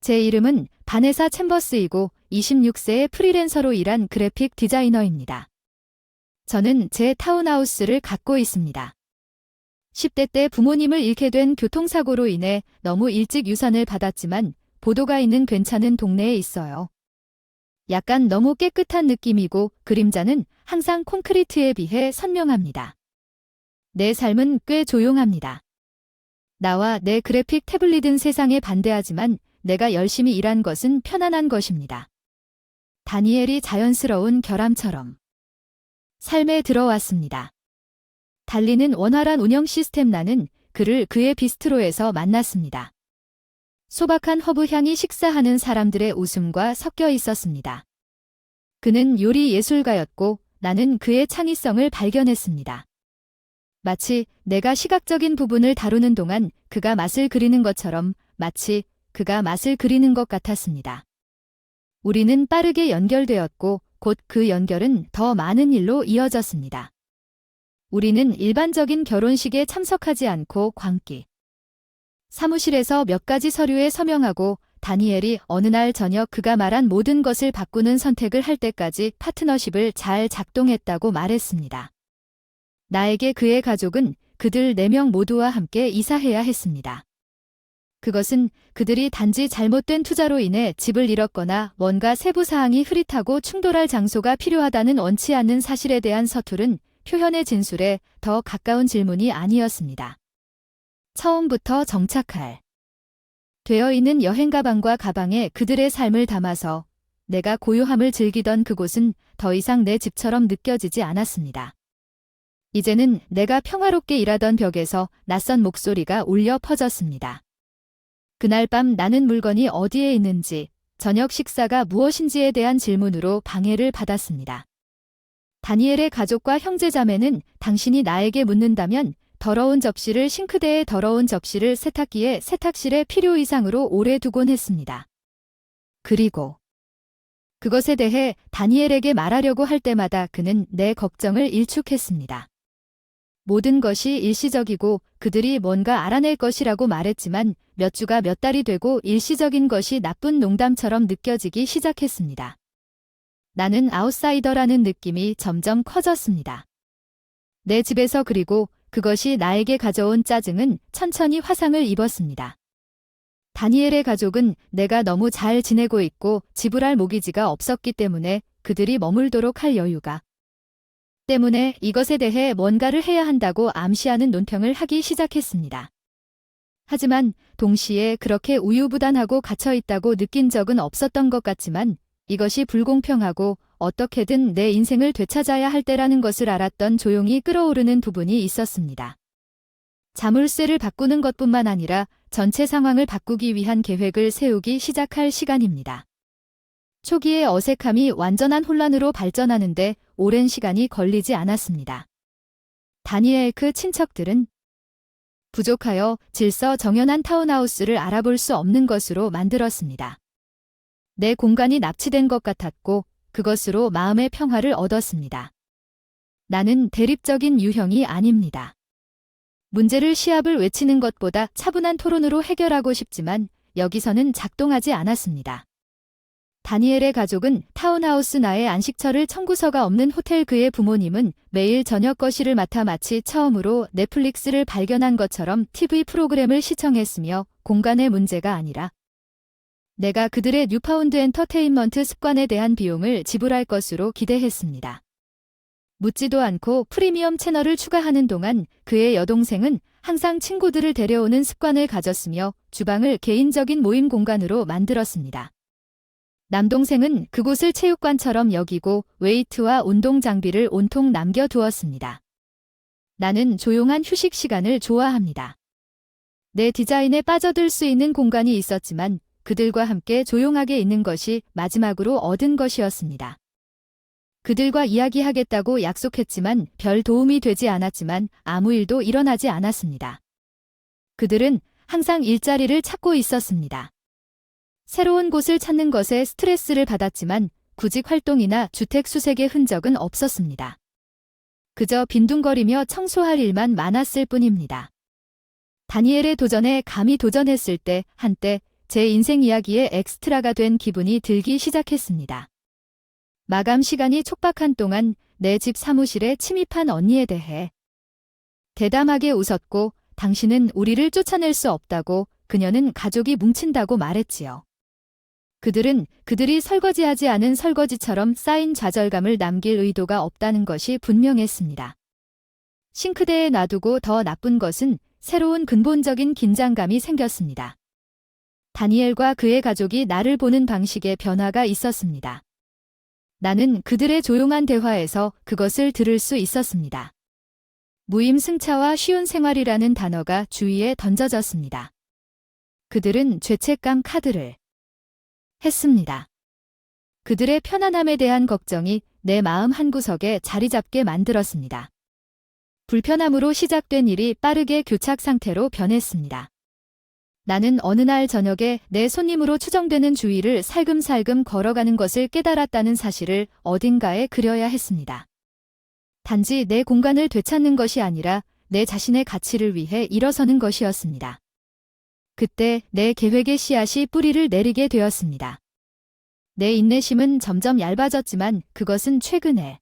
제 이름은 바네사 챔버스이고 26세의 프리랜서로 일한 그래픽 디자이너입니다. 저는 제 타운하우스를 갖고 있습니다. 10대 때 부모님을 잃게 된 교통사고로 인해 너무 일찍 유산을 받았지만 보도가 있는 괜찮은 동네에 있어요. 약간 너무 깨끗한 느낌이고 그림자는 항상 콘크리트에 비해 선명합니다. 내 삶은 꽤 조용합니다. 나와 내 그래픽 태블릿은 세상에 반대하지만 내가 열심히 일한 것은 편안한 것입니다. 다니엘이 자연스러운 결함처럼 삶에 들어왔습니다. 달리는 원활한 운영 시스템. 나는 그를 그의 비스트로에서 만났습니다. 소박한 허브 향이 식사하는 사람들의 웃음과 섞여 있었습니다. 그는 요리 예술가였고 나는 그의 창의성을 발견했습니다. 마치 내가 시각적인 부분을 다루는 동안 그가 맛을 그리는 것처럼 마치 그가 맛을 그리는 것 같았습니다. 우리는 빠르게 연결되었고 곧 그 연결은 더 많은 일로 이어졌습니다. 우리는 일반적인 결혼식에 참석하지 않고 광기. 사무실에서 몇 가지 서류에 서명하고 다니엘이 어느 날 저녁 그가 말한 모든 것을 바꾸는 선택을 할 때까지 파트너십을 잘 작동했다고 말했습니다. 나에게 그의 가족은 그들 4명 모두와 함께 이사해야 했습니다. 그것은 그들이 단지 잘못된 투자로 인해 집을 잃었거나 뭔가 세부 사항이 흐릿하고 충돌할 장소가 필요하다는 원치 않는 사실에 대한 서투른 표현의 진술에 더 가까운 질문이 아니었습니다. 처음부터 정착할 되어 있는 여행 가방과 가방에 그들의 삶을 담아서 내가 고요함을 즐기던 그곳은 더 이상 내 집처럼 느껴지지 않았습니다. 이제는 내가 평화롭게 일하던 벽에서 낯선 목소리가 울려 퍼졌습니다. 그날 밤 나는 물건이 어디에 있는지, 저녁 식사가 무엇인지에 대한 질문으로 방해를 받았습니다. 다니엘의 가족과 형제자매는 당신이 나에게 묻는다면 더러운 접시를 싱크대에 더러운 접시를 세탁기에 세탁실에 필요 이상으로 오래 두곤 했습니다. 그리고 그것에 대해 다니엘에게 말하려고 할 때마다 그는 내 걱정을 일축했습니다. 모든 것이 일시적이고 그들이 뭔가 알아낼 것이라고 말했지만 몇 주가 몇 달이 되고 일시적인 것이 나쁜 농담처럼 느껴지기 시작했습니다. 나는 아웃사이더라는 느낌이 점점 커졌습니다. 내 집에서 그리고 그것이 나에게 가져온 짜증은 천천히 화상을 입었습니다. 다니엘의 가족은 내가 너무 잘 지내고 있고 지불할 모기지가 없었기 때문에 그들이 머물도록 할 여유가 때문에 이것에 대해 뭔가를 해야 한다고 암시하는 논평을 하기 시작했습니다. 하지만 동시에 그렇게 우유부단하고 갇혀있다고 느낀 적은 없었던 것 같지만 이것이 불공평하고 어떻게든 내 인생을 되찾아야 할 때라는 것을 알았던 조용히 끓어오르는 부분이 있었습니다. 자물쇠를 바꾸는 것뿐만 아니라 전체 상황을 바꾸기 위한 계획을 세우기 시작할 시간입니다. 초기의 어색함이 완전한 혼란으로 발전하는데 오랜 시간이 걸리지 않았습니다. 다니엘 그 친척들은 부족하여 질서 정연한 타운하우스를 알아볼 수 없는 것으로 만들었습니다. 내 공간이 납치된 것 같았고 그것으로 마음의 평화를 얻었습니다. 나는 대립적인 유형이 아닙니다. 문제를 시합을 외치는 것보다 차분한 토론으로 해결하고 싶지만 여기서는 작동하지 않았습니다. 다니엘의 가족은 타운하우스 나의 안식처를 청구서가 없는 호텔 그의 부모님은 매일 저녁 거실을 맡아 마치 처음으로 넷플릭스를 발견한 것처럼 TV 프로그램을 시청했으며 공간의 문제가 아니라 내가 그들의 뉴파운드 엔터테인먼트 습관에 대한 비용을 지불할 것으로 기대했습니다. 묻지도 않고 프리미엄 채널을 추가하는 동안 그의 여동생은 항상 친구들을 데려오는 습관을 가졌으며 주방을 개인적인 모임 공간으로 만들었습니다. 남동생은 그곳을 체육관처럼 여기고 웨이트와 운동 장비를 온통 남겨두었습니다. 나는 조용한 휴식 시간을 좋아합니다. 내 디자인에 빠져들 수 있는 공간이 있었지만 그들과 함께 조용하게 있는 것이 마지막으로 얻은 것이었습니다. 그들과 이야기하겠다고 약속했지만 별 도움이 되지 않았지만 아무 일도 일어나지 않았습니다. 그들은 항상 일자리를 찾고 있었습니다. 새로운 곳을 찾는 것에 스트레스를 받았지만 구직 활동이나 주택 수색의 흔적은 없었습니다. 그저 빈둥거리며 청소할 일만 많았을 뿐입니다. 다니엘의 도전에 감히 도전했을 때 한때 제 인생 이야기에 엑스트라가 된 기분이 들기 시작했습니다. 마감 시간이 촉박한 동안 내 집 사무실에 침입한 언니에 대해 대담하게 웃었고 당신은 우리를 쫓아낼 수 없다고 그녀는 가족이 뭉친다고 말했지요. 그들은 그들이 설거지하지 않은 설거지처럼 쌓인 좌절감을 남길 의도가 없다는 것이 분명했습니다. 싱크대에 놔두고 더 나쁜 것은 새로운 근본적인 긴장감이 생겼습니다. 다니엘과 그의 가족이 나를 보는 방식에 변화가 있었습니다. 나는 그들의 조용한 대화에서 그것을 들을 수 있었습니다. 무임승차와 쉬운 생활이라는 단어가 주위에 던져졌습니다. 그들은 죄책감 카드를 했습니다. 그들의 편안함에 대한 걱정이 내 마음 한구석에 자리 잡게 만들었습니다. 불편함으로 시작된 일이 빠르게 교착 상태로 변했습니다. 나는 어느 날 저녁에 내 손님으로 추정되는 주위를 살금살금 걸어가는 것을 깨달았다는 사실을 어딘가에 그려야 했습니다. 단지 내 공간을 되찾는 것이 아니라 내 자신의 가치를 위해 일어서는 것이었습니다. 그때 내 계획의 씨앗이 뿌리를 내리게 되었습니다. 내 인내심은 점점 얇아졌지만 그것은 최근에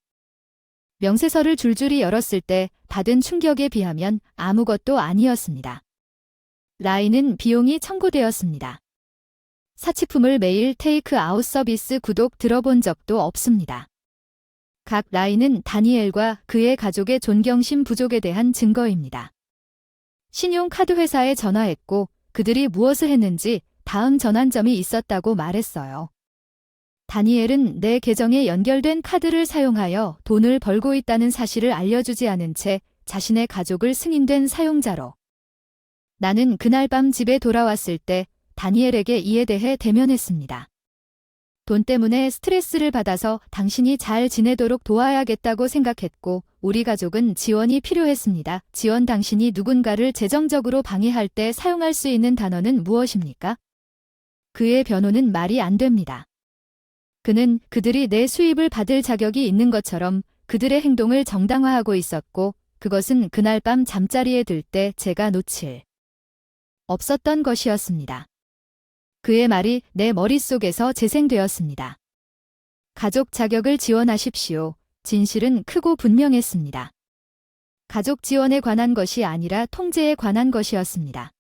명세서를 줄줄이 열었을 때 받은 충격에 비하면 아무것도 아니었습니다. 라인은 비용이 청구되었습니다. 사치품을 매일 테이크아웃 서비스 구독 들어본 적도 없습니다. 각 라인은 다니엘과 그의 가족의 존경심 부족에 대한 증거입니다. 신용카드 회사에 전화했고 그들이 무엇을 했는지 다음 전환점이 있었다고 말했어요. 다니엘은 내 계정에 연결된 카드를 사용하여 돈을 벌고 있다는 사실을 알려주지 않은 채 자신의 가족을 승인된 사용자로. 나는 그날 밤 집에 돌아왔을 때 다니엘에게 이에 대해 대면했습니다. 돈 때문에 스트레스를 받아서 당신이 잘 지내도록 도와야겠다고 생각했고 우리 가족은 지원이 필요했습니다. 지원. 당신이 누군가를 재정적으로 방해할 때 사용할 수 있는 단어는 무엇입니까? 그의 변호는 말이 안 됩니다. 그는 그들이 내 수입을 받을 자격이 있는 것처럼 그들의 행동을 정당화하고 있었고 그것은 그날 밤 잠자리에 들 때 제가 놓칠 없었던 것이었습니다. 그의 말이 내 머릿속에서 재생되었습니다. 가족 자격을 지원하십시오. 진실은 크고 분명했습니다. 가족 지원에 관한 것이 아니라 통제에 관한 것이었습니다.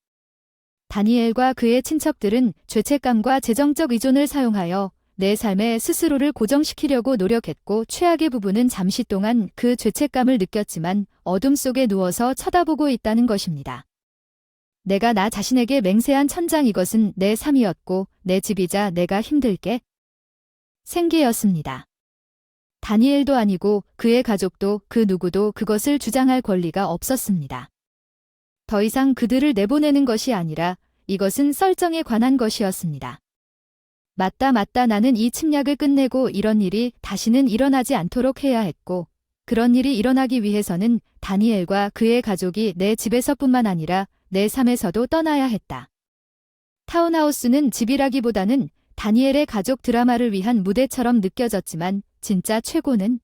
다니엘과 그의 친척들은 죄책감과 재정적 의존을 사용하여 내 삶에 스스로를 고정시키려고 노력했고 최악의 부분은 잠시 동안 그 죄책감을 느꼈지만 어둠 속에 누워서 쳐다보고 있다는 것입니다. 내가 나 자신에게 맹세한 천장 이것은 내 삶이었고 내 집이자 내가 힘들게 생계였습니다. 다니엘도 아니고 그의 가족도 그 누구도 그것을 주장할 권리가 없었습니다. 더 이상 그들을 내보내는 것이 아니라 이것은 썰정에 관한 것이었습니다. 맞다 나는 이 침략을 끝내고 이런 일이 다시는 일어나지 않도록 해야 했고 그런 일이 일어나기 위해서는 다니엘과 그의 가족이 내 집에서뿐만 아니라 내 삶에서도 떠나야 했다. 타운하우스는 집이라기보다는 다니엘의 가족 드라마를 위한 무대처럼 느껴졌지만 진짜 최고는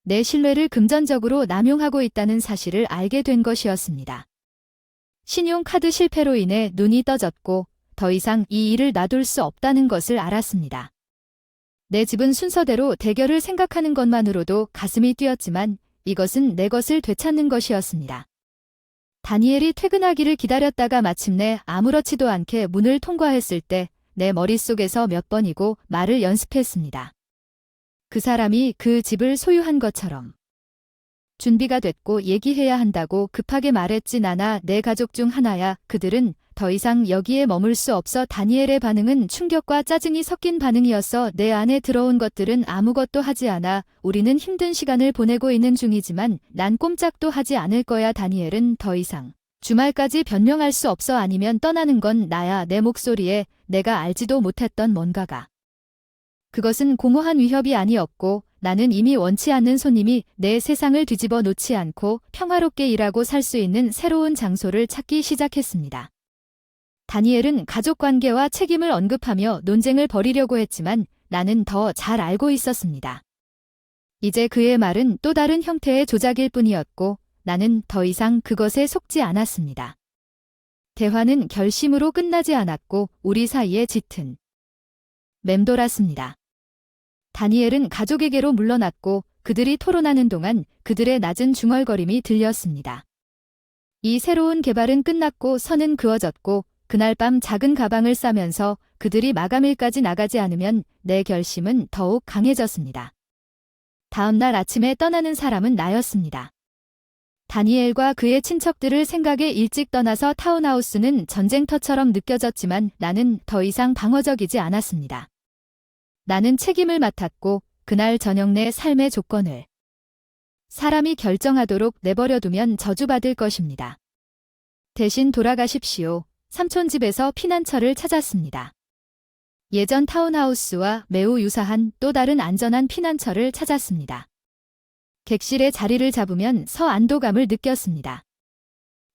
내 신뢰를 금전적으로 남용하고 있다는 사실을 알게 된 것이었습니다. 신용카드 실패로 인해 눈이 떠졌고 더 이상 이 일을 놔둘 수 없다는 것을 알았습니다. 내 집은 순서대로 대결을 생각하는 것만으로도 가슴이 뛰었지만 이것은 내 것을 되찾는 것이었습니다. 다니엘이 퇴근하기를 기다렸다가 마침내 아무렇지도 않게 문을 통과했을 때 내 머릿속에서 몇 번이고 말을 연습했습니다. 그 사람이 그 집을 소유한 것처럼. 준비가 됐고 얘기해야 한다고 급하게 말했지. 나나 내 가족 중 하나야. 그들은 더 이상 여기에 머물 수 없어. 다니엘의 반응은 충격과 짜증이 섞인 반응이었어. 내 안에 들어온 것들은 아무것도 하지 않아. 우리는 힘든 시간을 보내고 있는 중이지만 난 꼼짝도 하지 않을 거야. 다니엘은 더 이상 주말까지 변명할 수 없어. 아니면 떠나는 건 나야. 내 목소리에 내가 알지도 못했던 뭔가가. 그것은 공허한 위협이 아니었고 나는 이미 원치 않는 손님이 내 세상을 뒤집어 놓지 않고 평화롭게 일하고 살 수 있는 새로운 장소를 찾기 시작했습니다. 다니엘은 가족관계와 책임을 언급하며 논쟁을 벌이려고 했지만 나는 더 잘 알고 있었습니다. 이제 그의 말은 또 다른 형태의 조작일 뿐이었고 나는 더 이상 그것에 속지 않았습니다. 대화는 결심으로 끝나지 않았고 우리 사이에 짙은 맴돌았습니다. 다니엘은 가족에게로 물러났고 그들이 토론하는 동안 그들의 낮은 중얼거림이 들렸습니다. 이 새로운 개발은 끝났고 선은 그어졌고 그날 밤 작은 가방을 싸면서 그들이 마감일까지 나가지 않으면 내 결심은 더욱 강해졌습니다. 다음 날 아침에 떠나는 사람은 나였습니다. 다니엘과 그의 친척들을 생각에 일찍 떠나서 타운하우스는 전쟁터처럼 느껴졌지만 나는 더 이상 방어적이지 않았습니다. 나는 책임을 맡았고 그날 저녁 내 삶의 조건을 사람이 결정하도록 내버려두면 저주받을 것입니다. 대신 돌아가십시오. 삼촌 집에서 피난처를 찾았습니다. 예전 타운하우스와 매우 유사한 또 다른 안전한 피난처를 찾았습니다. 객실에 자리를 잡으면 안도감을 느꼈습니다.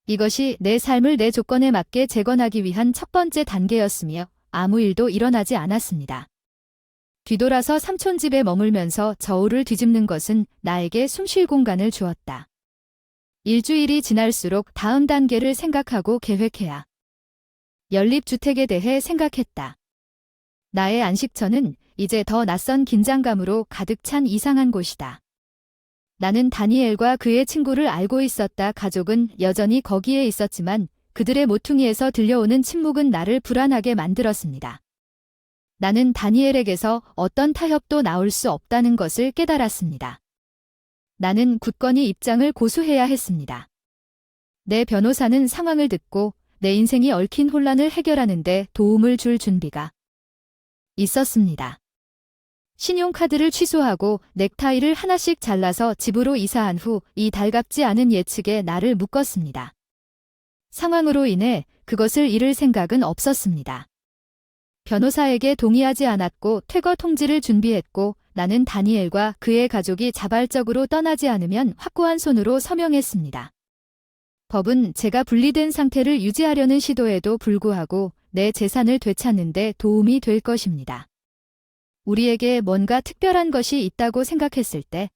이것이 내 삶을 내 조건에 맞게 재건하기 위한 첫 번째 단계였으며 아무 일도 일어나지 않았습니다. 뒤돌아서 삼촌 집에 머물면서 저울을 뒤집는 것은 나에게 숨쉴 공간을 주었다. 일주일이 지날수록 다음 단계를 생각하고 계획해야 연립주택에 대해 생각했다. 나의 안식처는 이제 더 낯선 긴장감으로 가득 찬 이상한 곳이다. 나는 다니엘과 그의 친구를 알고 있었다. 가족은 여전히 거기에 있었지만 그들의 모퉁이에서 들려오는 침묵은 나를 불안하게 만들었습니다. 나는 다니엘에게서 어떤 타협도 나올 수 없다는 것을 깨달았습니다. 나는 굳건히 입장을 고수해야 했습니다. 내 변호사는 상황을 듣고 내 인생이 얽힌 혼란을 해결하는 데 도움을 줄 준비가 있었습니다. 신용카드를 취소하고 넥타이를 하나씩 잘라서 집으로 이사한 후 이 달갑지 않은 예측에 나를 묶었습니다. 상황으로 인해 그것을 잃을 생각은 없었습니다. 변호사에게 동의하지 않았고 퇴거 통지를 준비했고 나는 다니엘과 그의 가족이 자발적으로 떠나지 않으면 확고한 손으로 서명했습니다. 법은 제가 분리된 상태를 유지하려는 시도에도 불구하고 내 재산을 되찾는 데 도움이 될 것입니다. 우리에게 뭔가 특별한 것이 있다고 생각했을 때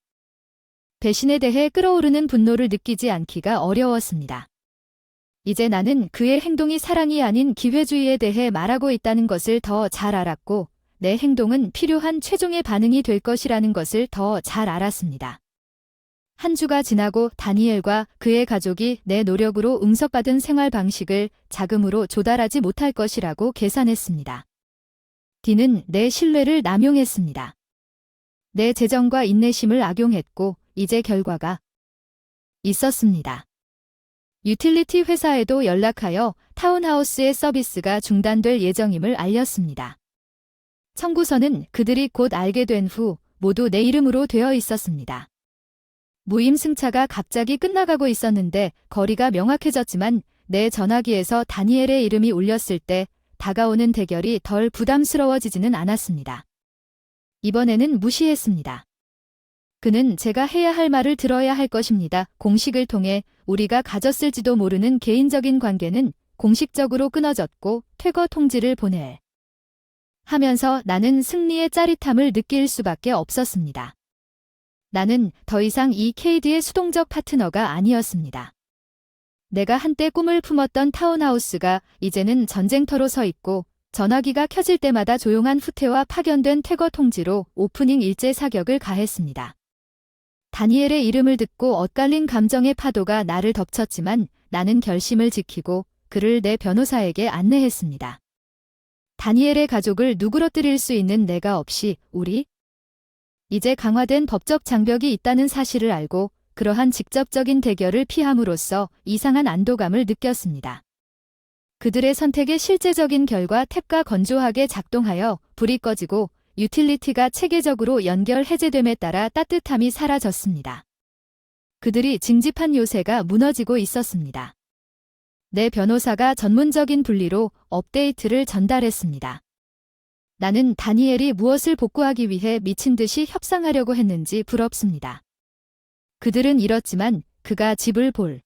배신에 대해 끓어오르는 분노를 느끼지 않기가 어려웠습니다. 이제 나는 그의 행동이 사랑이 아닌 기회주의에 대해 말하고 있다는 것을 더 잘 알았고 내 행동은 필요한 최종의 반응이 될 것이라는 것을 더 잘 알았습니다. 한 주가 지나고 다니엘과 그의 가족이 내 노력으로 응석받은 생활 방식을 자금으로 조달하지 못할 것이라고 계산했습니다. D는 내 신뢰를 남용했습니다. 내 재정과 인내심을 악용했고 이제 결과가 있었습니다. 유틸리티 회사에도 연락하여 타운하우스의 서비스가 중단될 예정임을 알렸습니다. 청구서는 그들이 곧 알게 된 후 모두 내 이름으로 되어 있었습니다. 무임승차가 갑자기 끝나가고 있었는데 거리가 명확해졌지만 내 전화기에서 다니엘의 이름이 울렸을 때 다가오는 대결이 덜 부담스러워지지는 않았습니다. 이번에는 무시했습니다. 그는 제가 해야 할 말을 들어야 할 것입니다. 공식을 통해 우리가 가졌을지도 모르는 개인적인 관계는 공식적으로 끊어졌고 퇴거 통지를 보내 하면서 나는 승리의 짜릿함을 느낄 수밖에 없었습니다. 나는 더 이상 이 KD의 수동적 파트너가 아니었습니다. 내가 한때 꿈을 품었던 타운하우스가 이제는 전쟁터로 서 있고 전화기가 켜질 때마다 조용한 후퇴와 파견된 퇴거 통지로 오프닝 일제 사격을 가했습니다. 다니엘의 이름을 듣고 엇갈린 감정의 파도가 나를 덮쳤지만 나는 결심을 지키고 그를 내 변호사에게 안내했습니다. 다니엘의 가족을 누그러뜨릴 수 있는 내가 없이 우리 이제 강화된 법적 장벽이 있다는 사실을 알고 그러한 직접적인 대결을 피함으로써 이상한 안도감을 느꼈습니다. 그들의 선택의 실제적인 결과 탭가 건조하게 작동하여 불이 꺼지고 유틸리티가 체계적으로 연결 해제됨에 따라 따뜻함이 사라졌습니다. 그들이 징집한 요새가 무너지고 있었습니다. 내 변호사가 전문적인 분리로 업데이트를 전달했습니다. 나는 다니엘이 무엇을 복구하기 위해 미친 듯이 협상하려고 했는지 부럽습니다. 그들은 잃었지만 그가 집을 볼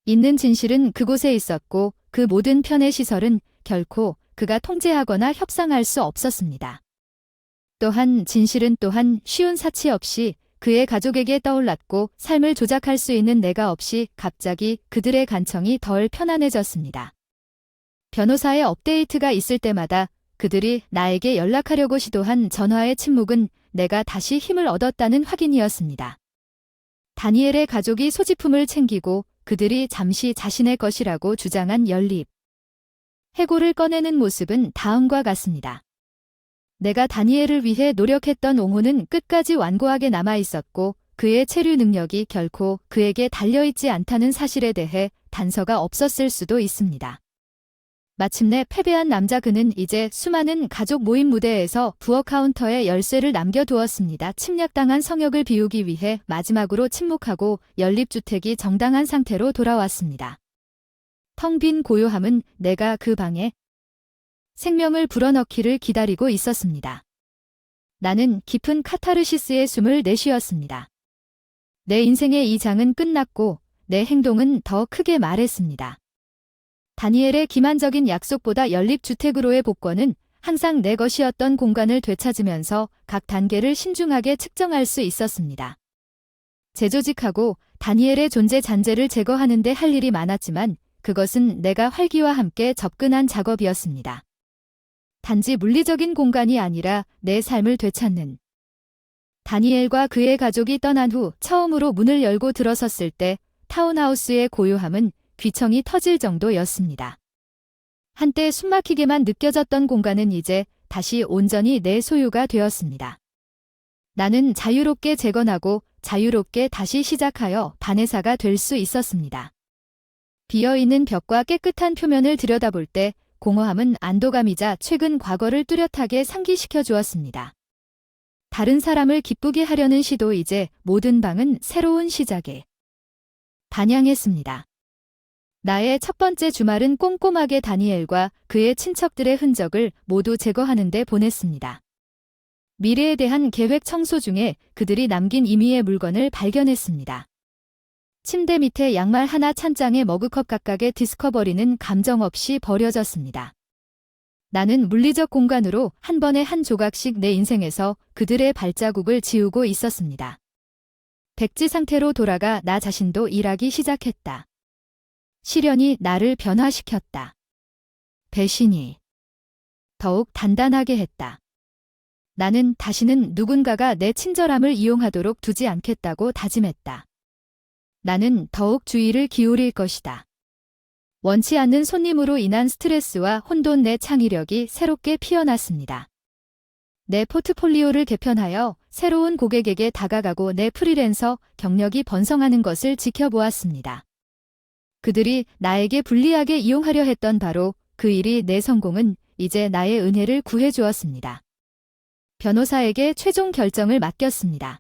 있는 진실은 그곳에 있었고 그 모든 편의 시설은 결코 그가 통제하거나 협상할 수 없었습니다. 또한 진실은 또한 쉬운 사치 없이 그의 가족에게 떠올랐고 삶을 조작할 수 있는 내가 없이 갑자기 그들의 간청이 덜 편안해졌습니다. 변호사의 업데이트가 있을 때마다 그들이 나에게 연락하려고 시도한 전화의 침묵은 내가 다시 힘을 얻었다는 확인이었습니다. 다니엘의 가족이 소지품을 챙기고 그들이 잠시 자신의 것이라고 주장한 연립. 해고를 꺼내는 모습은 다음과 같습니다. 내가 다니엘을 위해 노력했던 옹호는 끝까지 완고하게 남아있었고 그의 체류 능력이 결코 그에게 달려있지 않다는 사실에 대해 단서가 없었을 수도 있습니다. 마침내 패배한 남자 그는 이제 수많은 가족 모임 무대에서 부엌 카운터에 열쇠를 남겨두었습니다. 침략당한 성역을 비우기 위해 마지막으로 침묵하고 연립주택이 정당한 상태로 돌아왔습니다. 텅 빈 고요함은 내가 그 방에 생명을 불어넣기를 기다리고 있었습니다. 나는 깊은 카타르시스의 숨을 내쉬었습니다. 내 인생의 이 장은 끝났고 내 행동은 더 크게 말했습니다. 다니엘의 기만적인 약속보다 연립주택으로의 복권은 항상 내 것이었던 공간을 되찾으면서 각 단계를 신중하게 측정할 수 있었습니다. 재조직하고 다니엘의 존재 잔재를 제거하는 데 할 일이 많았지만 그것은 내가 활기와 함께 접근한 작업이었습니다. 단지 물리적인 공간이 아니라 내 삶을 되찾는. 다니엘과 그의 가족이 떠난 후 처음으로 문을 열고 들어섰을 때 타운하우스의 고요함은 귀청이 터질 정도였습니다. 한때 숨막히게만 느껴졌던 공간은 이제 다시 온전히 내 소유가 되었습니다. 나는 자유롭게 재건하고 자유롭게 다시 시작하여 바네사가 될 수 있었습니다. 비어있는 벽과 깨끗한 표면을 들여다볼 때 공허함은 안도감이자 최근 과거를 뚜렷하게 상기시켜 주었습니다. 다른 사람을 기쁘게 하려는 시도 이제 모든 방은 새로운 시작에 반향했습니다. 나의 첫 번째 주말은 꼼꼼하게 다니엘과 그의 친척들의 흔적을 모두 제거하는 데 보냈습니다. 미래에 대한 계획 청소 중에 그들이 남긴 임의의 물건을 발견했습니다. 침대 밑에 양말 하나 찬장에 머그컵 각각의 디스커버리는 감정 없이 버려졌습니다. 나는 물리적 공간으로 한 번에 한 조각씩 내 인생에서 그들의 발자국을 지우고 있었습니다. 백지 상태로 돌아가 나 자신도 일하기 시작했다. 시련이 나를 변화시켰다. 배신이 더욱 단단하게 했다. 나는 다시는 누군가가 내 친절함을 이용하도록 두지 않겠다고 다짐했다. 나는 더욱 주의를 기울일 것이다. 원치 않는 손님으로 인한 스트레스와 혼돈 내 창의력이 새롭게 피어났습니다. 내 포트폴리오를 개편하여 새로운 고객에게 다가가고 내 프리랜서 경력이 번성하는 것을 지켜보았습니다. 그들이 나에게 불리하게 이용하려 했던 바로 그 일이 내 성공은 이제 나의 은혜를 구해주었습니다. 변호사에게 최종 결정을 맡겼습니다.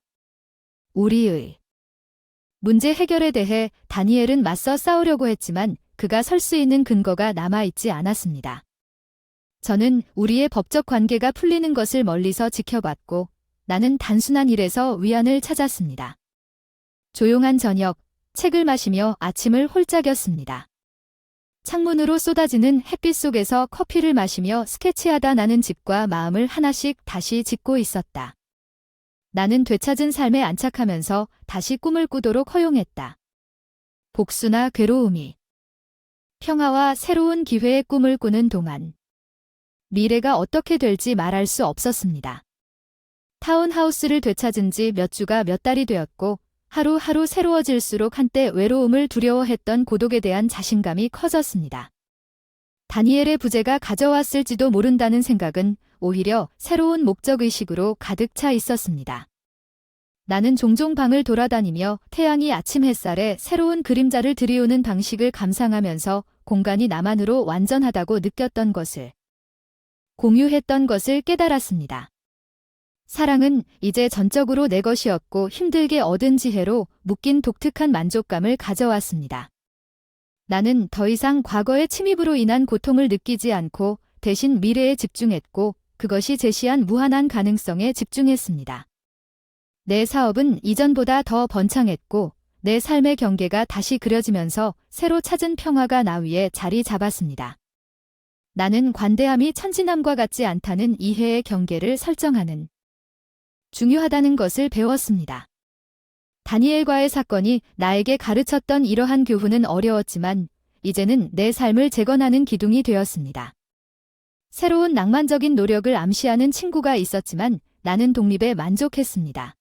우리의 문제 해결에 대해 다니엘은 맞서 싸우려고 했지만 그가 설 수 있는 근거가 남아있지 않았습니다. 저는 우리의 법적 관계가 풀리는 것을 멀리서 지켜봤고 나는 단순한 일에서 위안을 찾았습니다. 조용한 저녁, 책을 마시며 아침을 홀짝였습니다. 창문으로 쏟아지는 햇빛 속에서 커피를 마시며 스케치하다 나는 집과 마음을 하나씩 다시 짓고 있었다. 나는 되찾은 삶에 안착하면서 다시 꿈을 꾸도록 허용했다. 복수나 괴로움이 평화와 새로운 기회의 꿈을 꾸는 동안 미래가 어떻게 될지 말할 수 없었습니다. 타운하우스를 되찾은 지 몇 주가 몇 달이 되었고 하루하루 새로워질수록 한때 외로움을 두려워했던 고독에 대한 자신감이 커졌습니다. 다니엘의 부재가 가져왔을지도 모른다는 생각은 오히려 새로운 목적의식으로 가득 차 있었습니다. 나는 종종 방을 돌아다니며 태양이 아침 햇살에 새로운 그림자를 들이우는 방식을 감상하면서 공간이 나만으로 완전하다고 느꼈던 것을, 공유했던 것을 깨달았습니다. 사랑은 이제 전적으로 내 것이었고 힘들게 얻은 지혜로 묶인 독특한 만족감을 가져왔습니다. 나는 더 이상 과거의 침입으로 인한 고통을 느끼지 않고 대신 미래에 집중했고 그것이 제시한 무한한 가능성에 집중했습니다. 내 사업은 이전보다 더 번창했고 내 삶의 경계가 다시 그려지면서 새로 찾은 평화가 나 위에 자리 잡았습니다. 나는 관대함이 천진함과 같지 않다는 이해의 경계를 설정하는 중요하다는 것을 배웠습니다. 다니엘과의 사건이 나에게 가르쳤던 이러한 교훈은 어려웠지만 이제는 내 삶을 재건하는 기둥이 되었습니다. 새로운 낭만적인 노력을 암시하는 친구가 있었지만 나는 독립에 만족했습니다.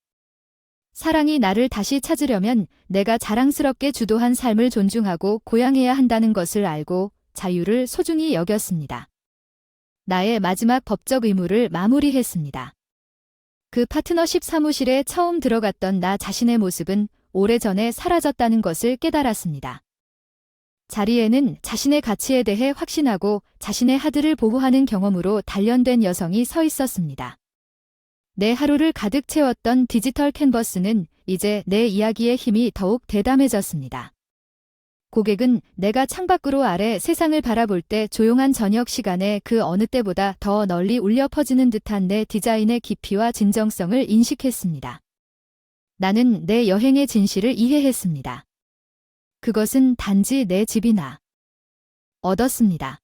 사랑이 나를 다시 찾으려면 내가 자랑스럽게 주도한 삶을 존중하고 고양해야 한다는 것을 알고 자유를 소중히 여겼습니다. 나의 마지막 법적 의무를 마무리했습니다. 그 파트너십 사무실에 처음 들어갔던 나 자신의 모습은 오래전에 사라졌다는 것을 깨달았습니다. 자리에는 자신의 가치에 대해 확신하고 자신의 하드를 보호하는 경험으로 단련된 여성이 서 있었습니다. 내 하루를 가득 채웠던 디지털 캔버스는 이제 내 이야기의 힘이 더욱 대담해졌습니다. 고객은 내가 창밖으로 아래 세상을 바라볼 때 조용한 저녁 시간에 그 어느 때보다 더 널리 울려 퍼지는 듯한 내 디자인의 깊이와 진정성을 인식했습니다. 나는 내 여행의 진실을 이해했습니다. 그것은 단지 내 집이나 얻었습니다.